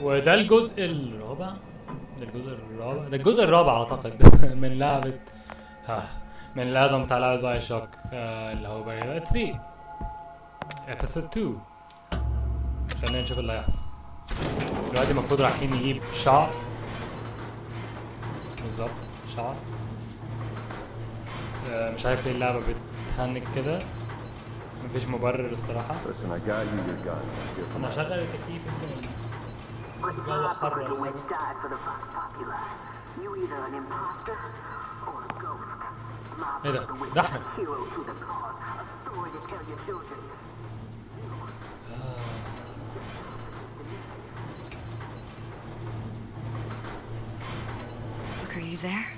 وده الجزء الرابع. ده الجزء الرابع اعتقد من لعبة من الادم بتاع لعبة بايوشوك اللي هو باريال التي episode 2. خلينا نشوف اللي هيحصل دلوقتي. المفروض رايحين نجيب شعر، بالظبط شعر. مش عارف ليه اللعبة بتهنج كده، مفيش مبرر الصراحة. انا هشغل التكييف يمكن الجو حر ولا حاجة. ايه ده؟ ده احمد. Look, are you there?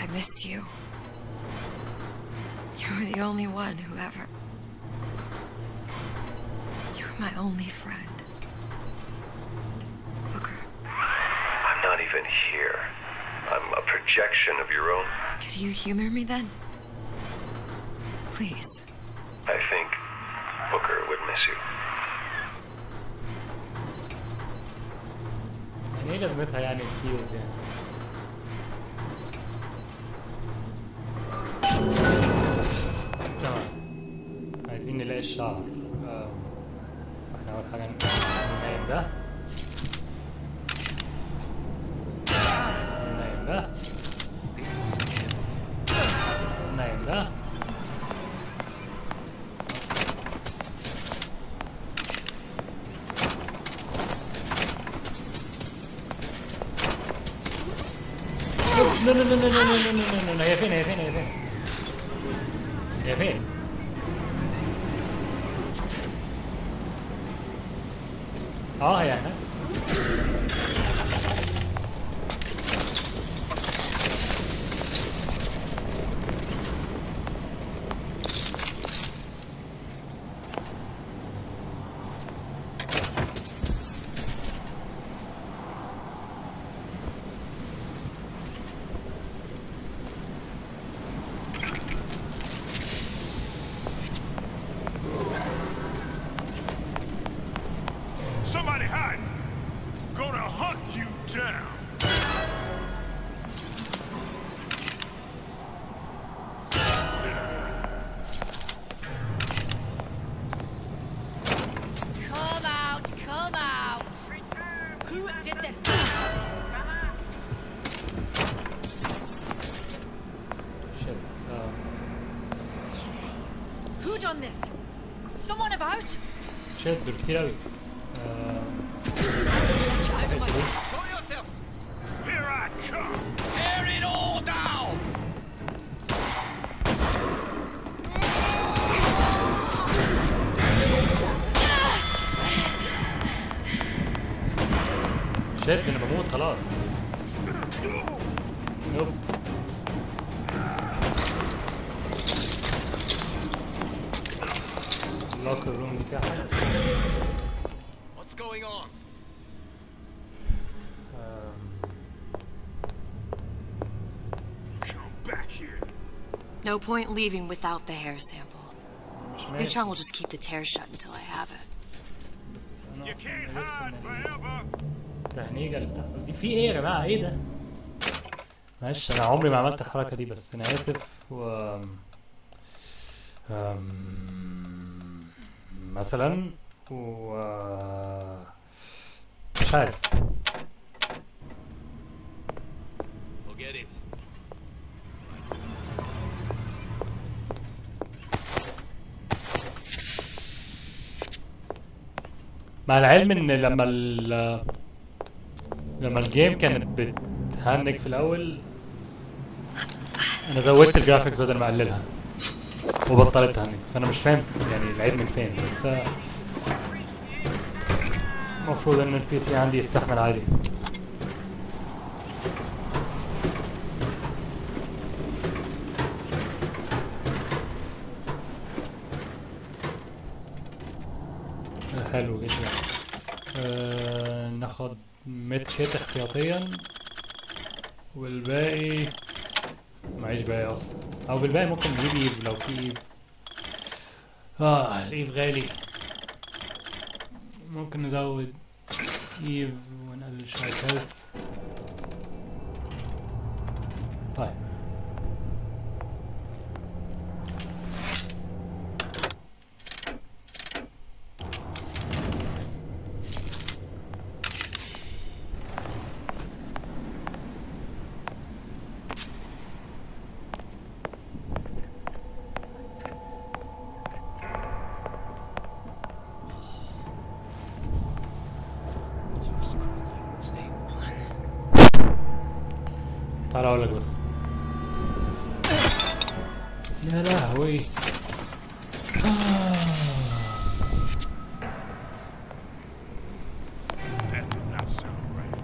I miss you. You were the only one who ever... You were my only friend. Booker. I'm not even here. I'm a projection of your own. Could you humor me then? Please. I think Booker would miss you. يعني ايه لازمتها يعني الفيوز يعني؟ تمام، عايزين نلاقي الشعر. احنا اول حاجة ننايم ده. ننايم ده. ننايم ده. لا لا لا لا لا لا لا، هي فين هي فين هي فين هي فين؟ هي هنا. Somebody hiding! Gonna hunt you down! Come out! Come out! Who did this? Shit. Who done this? Someone about? Shit, دول كتير أوي. Out of my way. Here I come! Tear it all down! شيت انا بموت خلاص. نوب. اللوكر روم دي فيها حاجة. What's going on? Come back here! No point leaving without the hair sample. مش ماشي. Suchong will just keep the tear shut until I have it. بس أنا You أصلاً can't عرفت hide إن forever! التهنيجة اللي بتحصل دي في ايه يا جماعة؟ ايه ده؟ معلش انا عمري ما عملت الحركة دي، بس انا اسف. و مثلا مش عارف. Forget it. مع العلم ان لما الجيم كانت بتهنج في الاول انا زودت الجرافيكس بدل ما اقللها وبطلت تهنج، فانا مش فاهم يعني العيب من فين. بس المفروض ان البي سي عندي يستحمل عادي. حلو جدا. ناخد ميد كيت احتياطيا والباقي معيش باقي اصلا، او بالباقي ممكن نجيب ايف لو في ايف. الايف غالي. ممكن نزود ايف ونقلل شوية هيلث. طيب تعال اقولك بس. يا لهوي That did not sound right.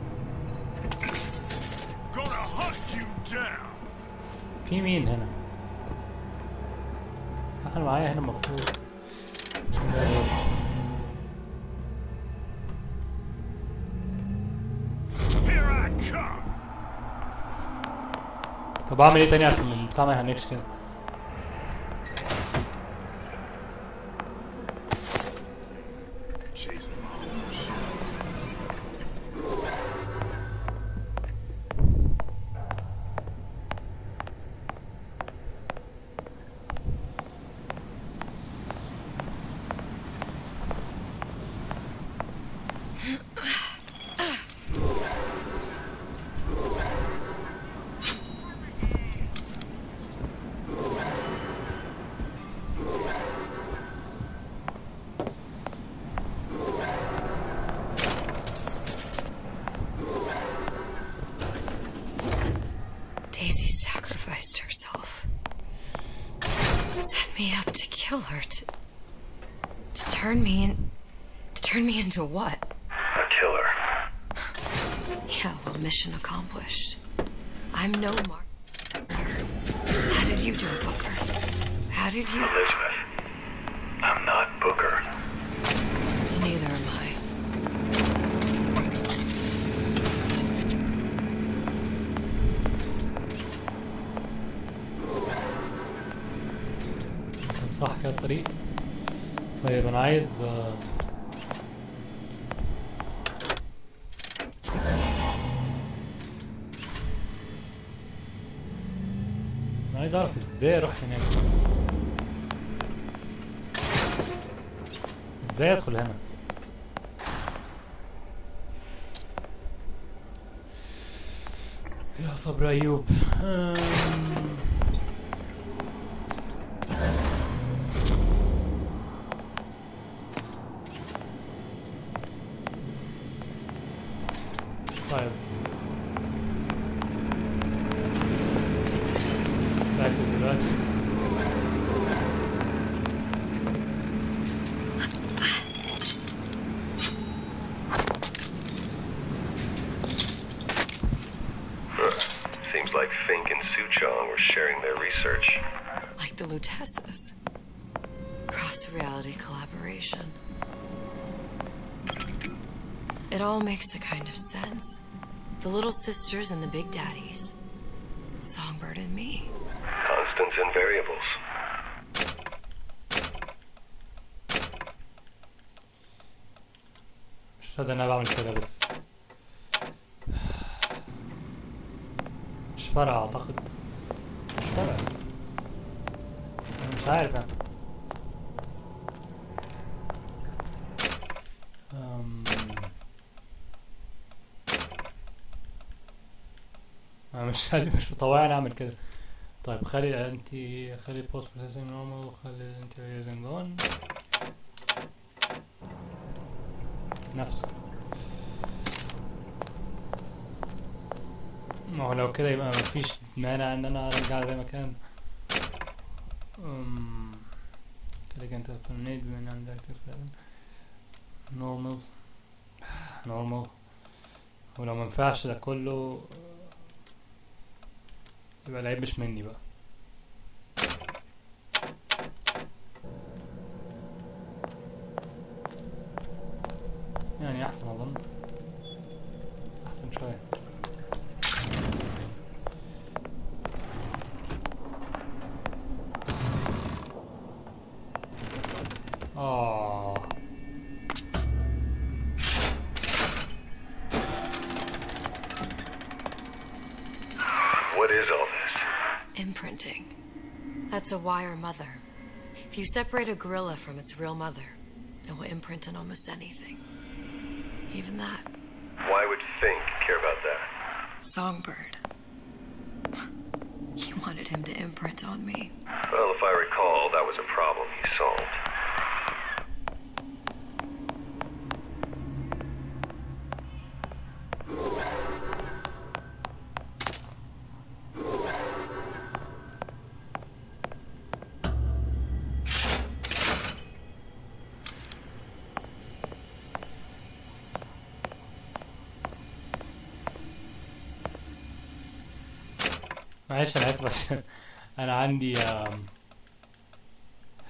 Gonna hunt you down. في مين هنا؟ احنا معايا هنا المفروض. Here I come. طب اعمل ايه تاني عشان البتاع ما يهنكش كده؟ Chasing my own shit. Daisy sacrificed herself. Set me up to kill her, to turn me into what? A killer. Yeah, well, mission accomplished. I'm no martyr. How did you do it, Booker? How did you? Elizabeth. I'm not Booker. Neither am I. كان صح كده الطريق. طيب انا عايز انا عايز اعرف ازاي اروح هناك. ازاي ادخل هنا؟ يا صبر ايوب. طيب ركز دلوقتي. Seems like Fink and Suchong were sharing their research. Like the Lutesses. Cross-reality collaboration. It all makes a kind of sense. The little sisters and the big daddies. Songbird and me. Constants and variables. مش مصدق ان انا بعمل كده بس مش فارقة اعتقد. مش فارقة. انا مش عارف انا. انا مش مطوعني اعمل كده. طيب خلي الانتي، خلي بوست بروسيسنج نورمال، وخلي الانتي يوزنج اون نفسه. ما هو لو كده يبقى مفيش مانع ان انا ارجع زي ما كان. كده كانت ترمينيت بما ان عندك نورمال. ولو منفعش ده كله يبقى العيب مش مني بقى. يعني احسن اظن، احسن شوية. imprinting. That's a wire mother. If you separate a gorilla from its real mother, it will imprint on almost anything. Even that. Why would Fink care about that? Songbird. You wanted him to imprint on me. Well, if I recall, that was a problem he solved. معلش انا اسف عشان انا عندي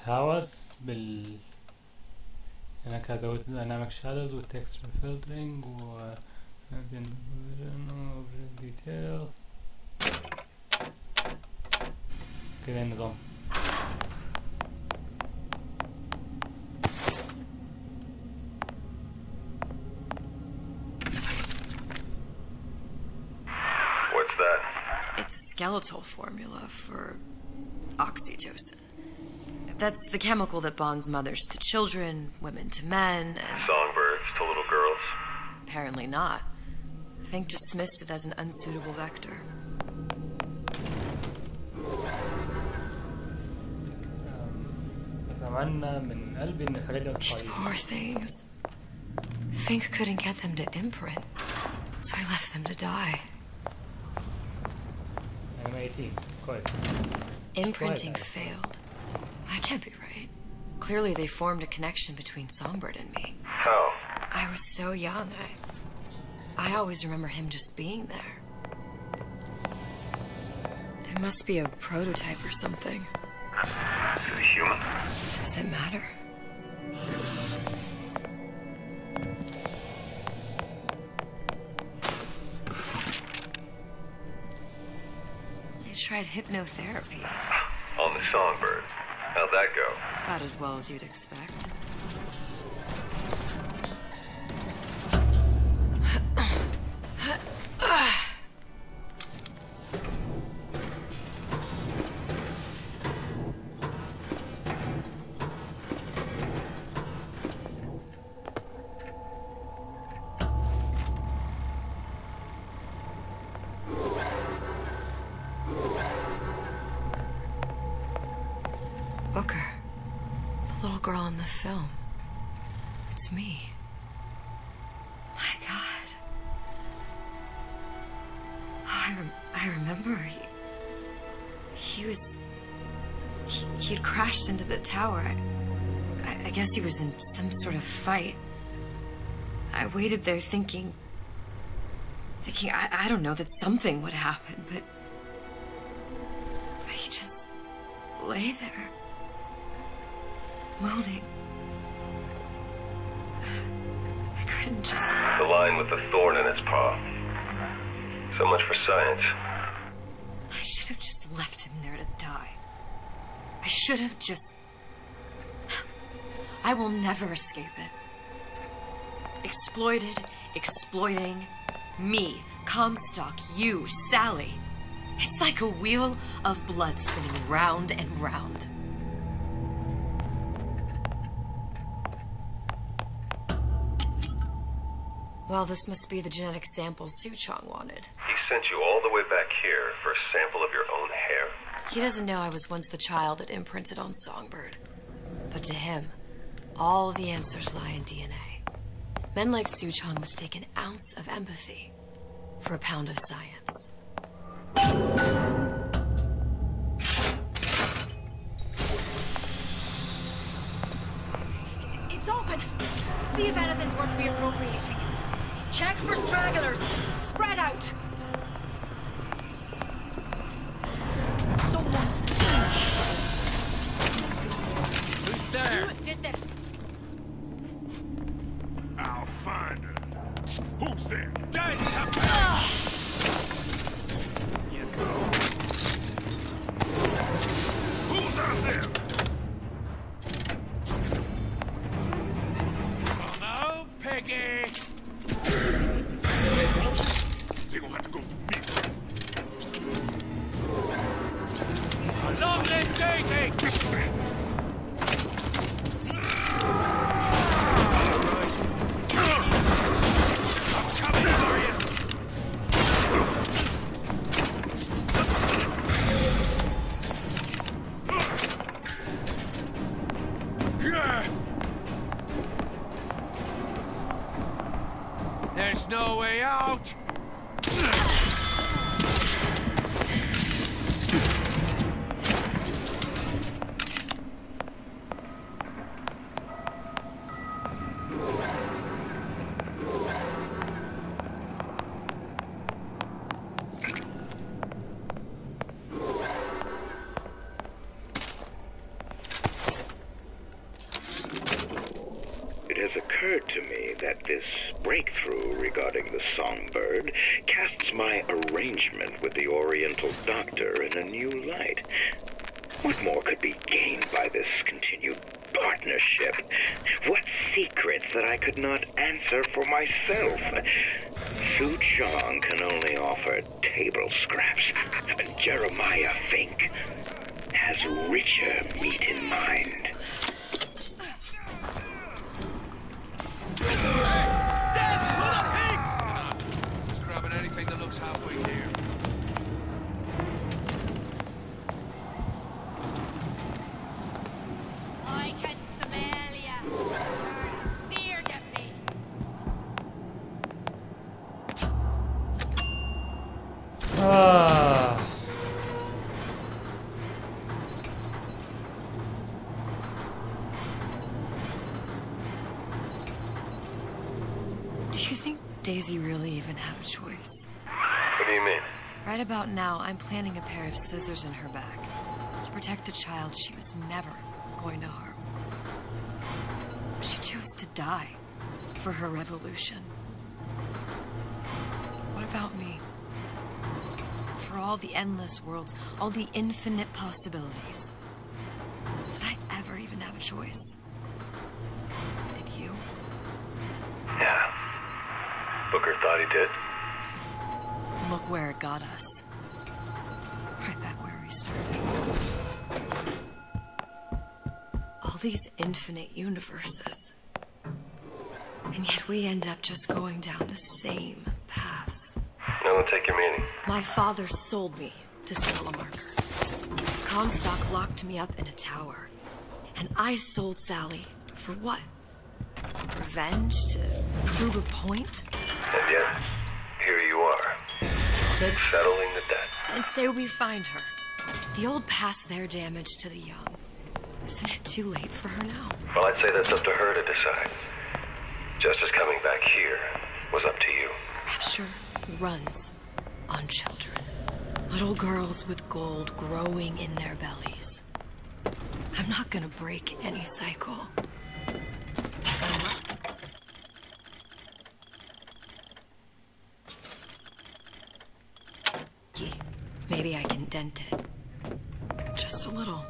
هوس انا كزودت dynamic shadows و texture filtering و detail كده النظام. What's that? It's a skeletal formula for oxytocin. That's the chemical that bonds mothers to children, women to men, and... Songbirds to little girls? Apparently not. Fink dismissed it as an unsuitable vector. أتمنى من قلبي إن الحاجات دي ما These تتغيرش. poor things. Fink couldn't get them to imprint, so he left them to die. يعني ميتين كويس. Imprinting failed. That can't be right. Clearly they formed a connection between Songbird and me. How? I was so young, I always remember him just being there. It must be a prototype or something. Is he human? Does it matter? I tried hypnotherapy. On the Songbird. How'd that go? About as well as you'd expect. Booker, the little girl in the film. It's me. My God. I remember he had crashed into the tower. I guess he was in some sort of fight. I waited there thinking I don't know, that something would happen, but he just lay there. Moaning. I couldn't just... The lion with the thorn in its paw. So much for science. I should have just left him there to die. I should have just... I will never escape it. Exploited, exploiting, me, Comstock, you, Sally. It's like a wheel of blood spinning round and round. Well, this must be the genetic sample Suchong wanted. He sent you all the way back here for a sample of your own hair? He doesn't know I was once the child that imprinted on Songbird. But to him, all the answers lie in DNA. Men like Suchong must take an ounce of empathy for a pound of science. It's open. See if anything's worth reappropriating. Check for stragglers. Spread out. Someone's Who's there? Who did this? I'll find her. Who's there? Dead! You go. Who's out there? Come out, Peggy! They gonna have to go through me. There's no way out! It has occurred to me that this breakthrough regarding the songbird casts my arrangement with the Oriental Doctor in a new light. What more could be gained by this continued partnership? What secrets that I could not answer for myself? Su Chong can only offer table scraps, and Jeremiah Fink has richer meat in mind. Just grabbing anything that looks halfway here. I can smell ya. You're feared of me. Ah. Do you think Daisy really even had a choice? What do you mean? Right about now, I'm planting a pair of scissors in her back to protect a child she was never going to harm. She chose to die for her revolution. What about me? For all the endless worlds, all the infinite possibilities. Did I ever even have a choice? Did you? Yeah. Booker thought he did. Look where it got us. Right back where we started. All these infinite universes. And yet we end up just going down the same paths. Now we'll take your meaning. My father sold me to Telemarker. Comstock locked me up in a tower. And I sold Sally for what? Revenge? To prove a point? And yet, here you are. Settling the debt. And say we find her. The old past their damage to the young. Isn't it too late for her now? Well, I'd say that's up to her to decide. Justice coming back here was up to you. Rapture runs on children. Little girls with gold growing in their bellies. I'm not gonna break any cycle. Maybe I can dent it. Just a little.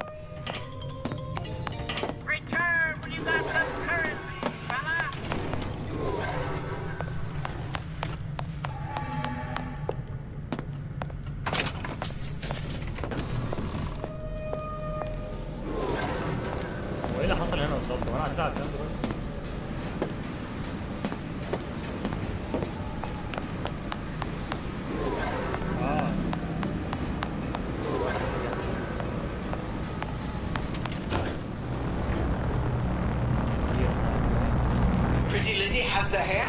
Return when you got some currency, fella! هو ايه اللي حصل هنا بالظبط؟ وانا عديت على الكلام ده برضه؟ Pretty lady has the hair?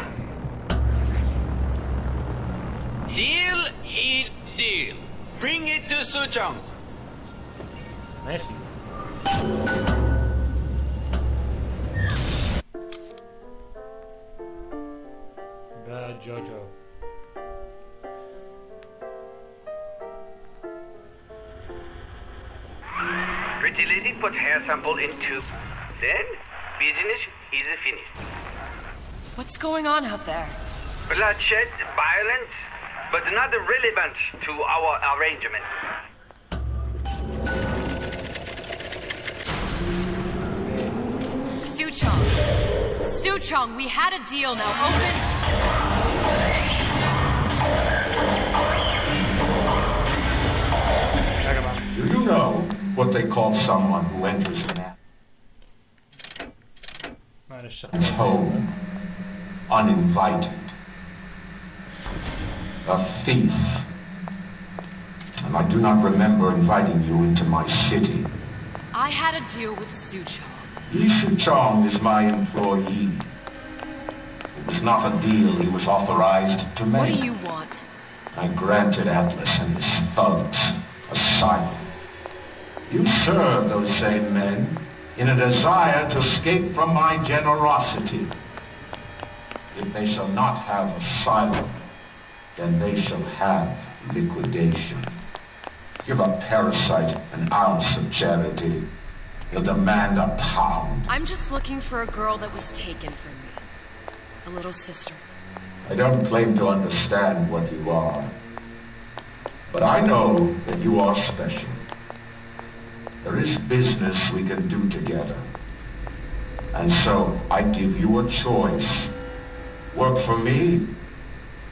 Deal is deal. Bring it to Suchong. ماشي. Bad Jojo. Pretty lady put hair sample in tube. Then, business is finished. What's going on out there? Bloodshed, violence, but not relevant to our arrangement. Suchong. Suchong, we had a deal now. Open. Do you know what they call someone who enters an معلش. home uninvited? A thief. And I do not remember inviting you into my city. I had a deal with Suchong. Yi Chong is my employee. was not a deal he was authorized to make. What do you want? I granted Atlas and his thugs asylum. You serve those same men in a desire to escape from my generosity. If they shall not have asylum, then they shall have liquidation. Give a parasite an ounce of charity. He'll demand a pound. I'm just looking for a girl that was taken from me. A little sister. I don't claim to understand what you are, but I know that you are special. There is business we can do together. And so I give you a choice. Work for me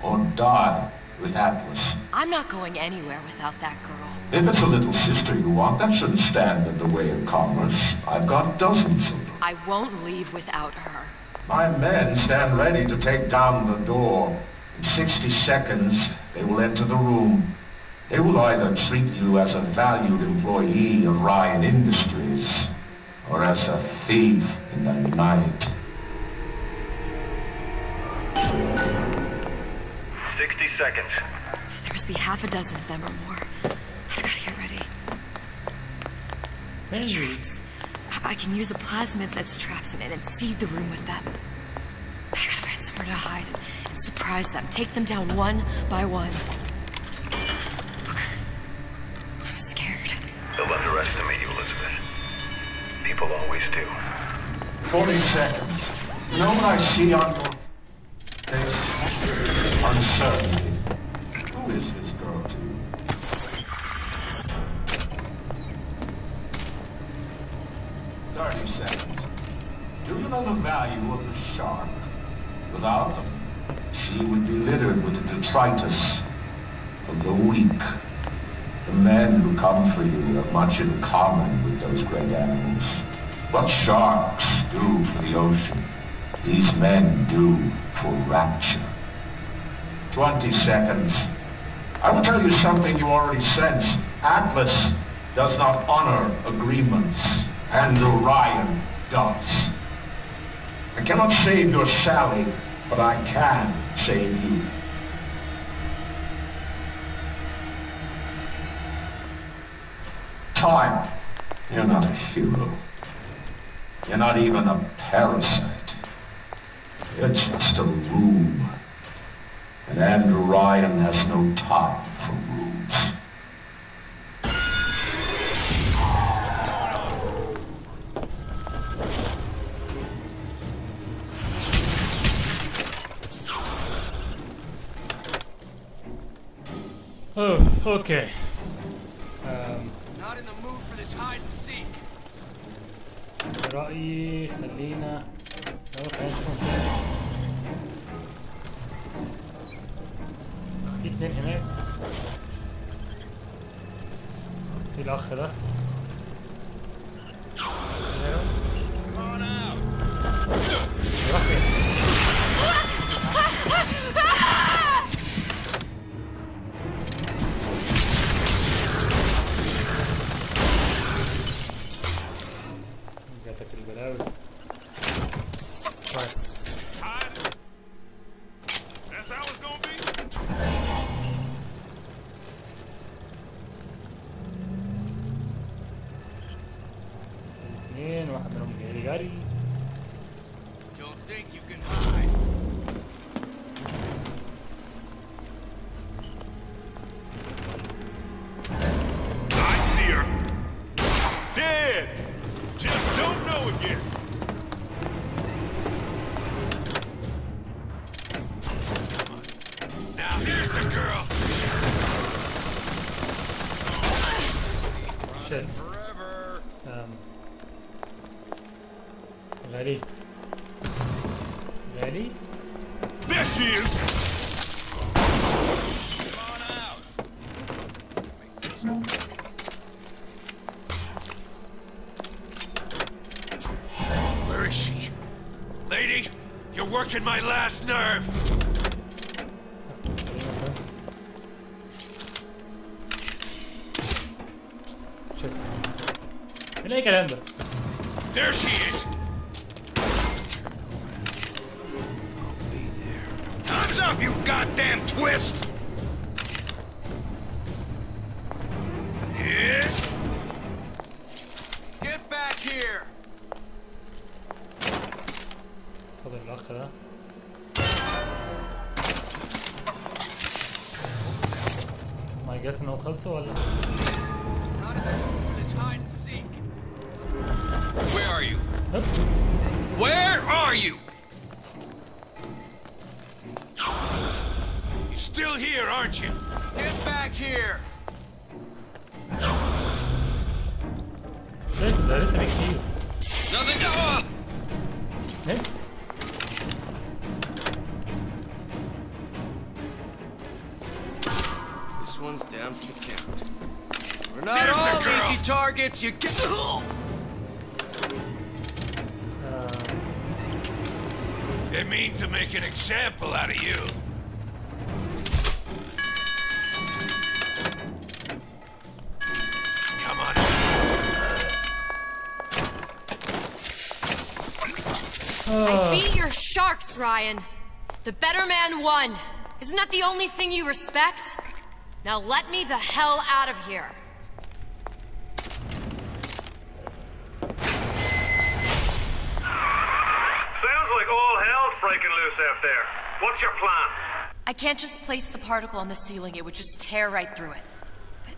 or die with Atlas. I'm not going anywhere without that girl. If it's a little sister you want, that shouldn't stand in the way of commerce. I've got dozens of them. I won't leave without her. My men stand ready to take down the door. In 60 seconds, they will enter the room. They will either treat you as a valued employee of Ryan Industries or as a thief in the night. 60 seconds. There must be half a dozen of them or more. I've got to get ready. Traps. I can use the plasmids as traps and seed the room with them. I gotta find somewhere to hide and surprise them. Take them down one by one. Look, I'm scared. They'll underestimate you, Elizabeth. People always do. 40 seconds. You know what I see on your face? Uncertainty. Who is this girl to you? 30 seconds. Do you know the value of the shark? Without them, the sea would be littered with the detritus of the weak. The men who come for you have much in common with those great animals. What sharks do for the ocean, these men do for Rapture. 20 seconds. I will tell you something you already sense. Atlas does not honor agreements, and Orion does. I cannot save your Sally, but I can save you. Time. You're not a hero. You're not even a parasite. You're just a room. And Andrew Ryan has no time for rooms. Oh, okay. Not in the mood for this hide and seek. رأيي خلينا نشوف. في اتنين هناك. في الأخ ده. راح فين؟ جاتك البلاوي. طيب. That's how it's gonna be. اثنين واحد منهم جري. Don't think you can hide. I see her. Dead. Just don't know it yet. Now here's the girl. Shit. Forever. غالي. غالي. There she is. Where is she? Lady, you're working my last nerve. شكرا. ايه الكلام ده؟ There she is. fist! Get back here! خد الأخ ده. ما guess إنه خلصوا ولا؟ This hide and seek. Where are you? هب. Where are you? You're still here, aren't you? Get back here! شيء ده لسه بكتير. Nothing to up! إيه؟ This one's down for the count. We're not all easy targets, you get. They mean to make an example out of you. Come on. I beat your sharks, Ryan. The better man won. Isn't that the only thing you respect? Now let me the hell out of here. Sounds like all hell's breaking loose out there. What's your plan? I can't just place the particle on the ceiling, it would just tear right through it. But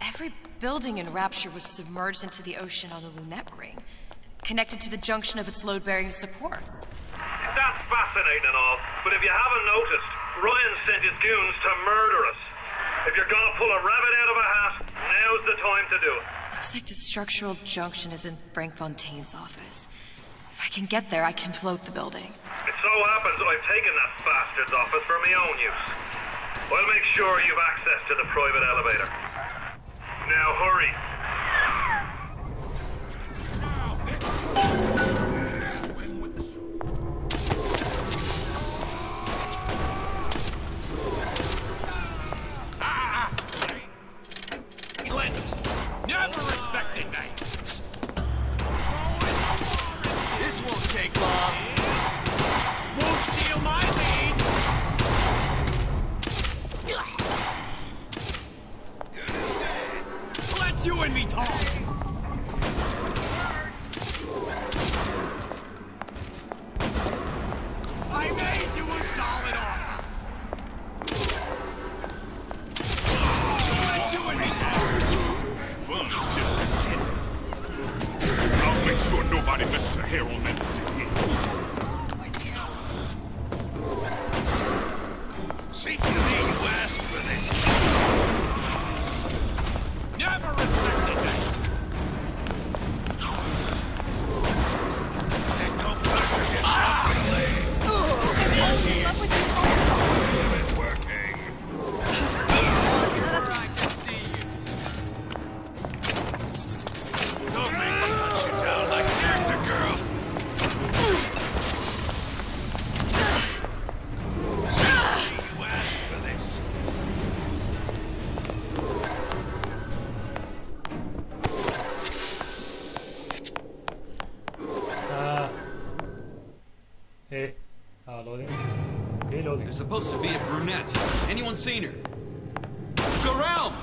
every building in Rapture was submerged into the ocean on the lunette ring, connected to the junction of its load-bearing supports. That's fascinating and all, but if you haven't noticed, Ryan sent his goons to murder us. If you're gonna pull a rabbit out of a hat, now's the time to do it. Looks like the structural junction is in Frank Fontaine's office. If I can get there, I can float the building. It so happens I've taken that bastard's office for my own use. I'll make sure you've access to the private elevator. Now hurry. Never respected me. This won't take long. Won't steal my lead. Let you and me talk. I made you a solid offer. Let you and me talk. Fun's just beginning. I'll make sure nobody misses a hair on that here. Seems to me you asked for this. Never respected that. Take no pleasure getting out of the lane. It's working. Where I can see you. Don't make me hunt you down like there's the girl. You asked for this. إيه؟ loading. إيه loading? There's supposed to be a brunette. Anyone seen her? Look around!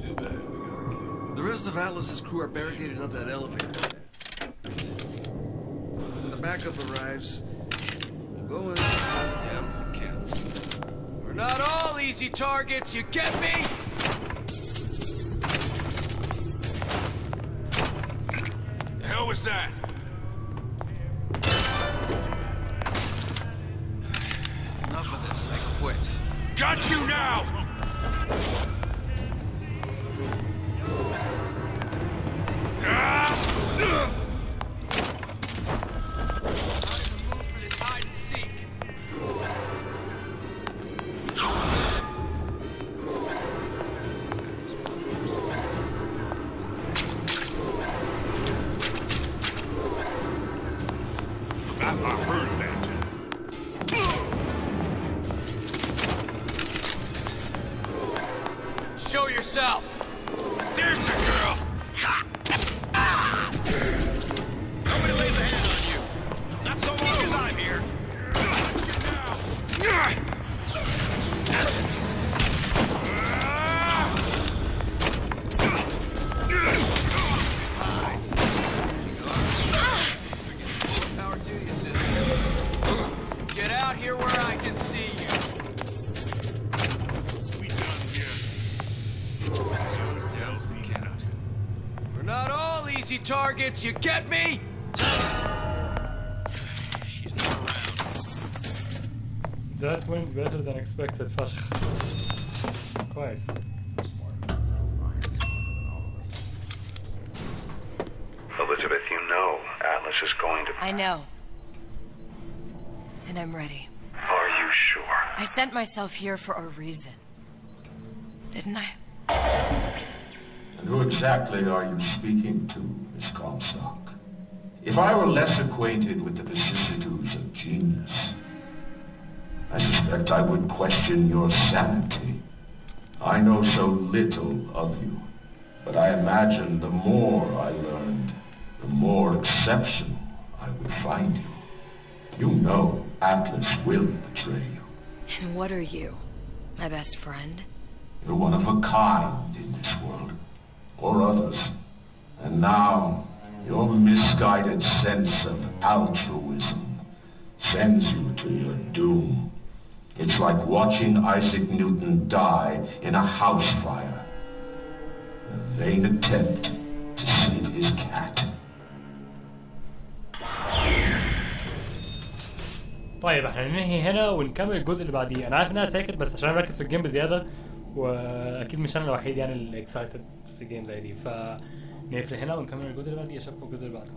Too bad we got her killed. The rest of Atlas's crew are barricaded up that elevator. When the backup arrives, we'll go in. It's down for the count. We're not all easy targets, you get me? The hell was that? Enough of this. I quit. Got you now! Move for this hide and seek. I heard that. Show yourself. There's the girl! Nobody lays a hand on you. Not so long as I'm here. Got you now. here where I can see you. We done here. This one's down to the count. We're not all easy targets, you get me? She's not around. That went better than expected. فشخ. كويس. Elizabeth, you know Atlas is going to... I know. And I'm ready. Are you sure? I sent myself here for a reason. Didn't I? And who exactly are you speaking to, Miss Comstock? If I were less acquainted with the vicissitudes of genius, I suspect I would question your sanity. I know so little of you, but I imagine the more I learned, the more exceptional I would find you. You know Atlas will betray you. And what are you? My best friend? You're one of a kind in this world, or others. And now, your misguided sense of altruism sends you to your doom. It's like watching Isaac Newton die in a house fire. A vain attempt to save his cat. طيب احنا ننهي هنا ونكمل الجزء اللي بعديه. انا عارف انها ساكت بس عشان مركز في الجيم بزياده، واكيد مش انا الوحيد يعني اللي اكسايتد في جيم زي دي، فنقفل هنا ونكمل الجزء اللي بعديه. اشوفكم الجزء اللي بعده.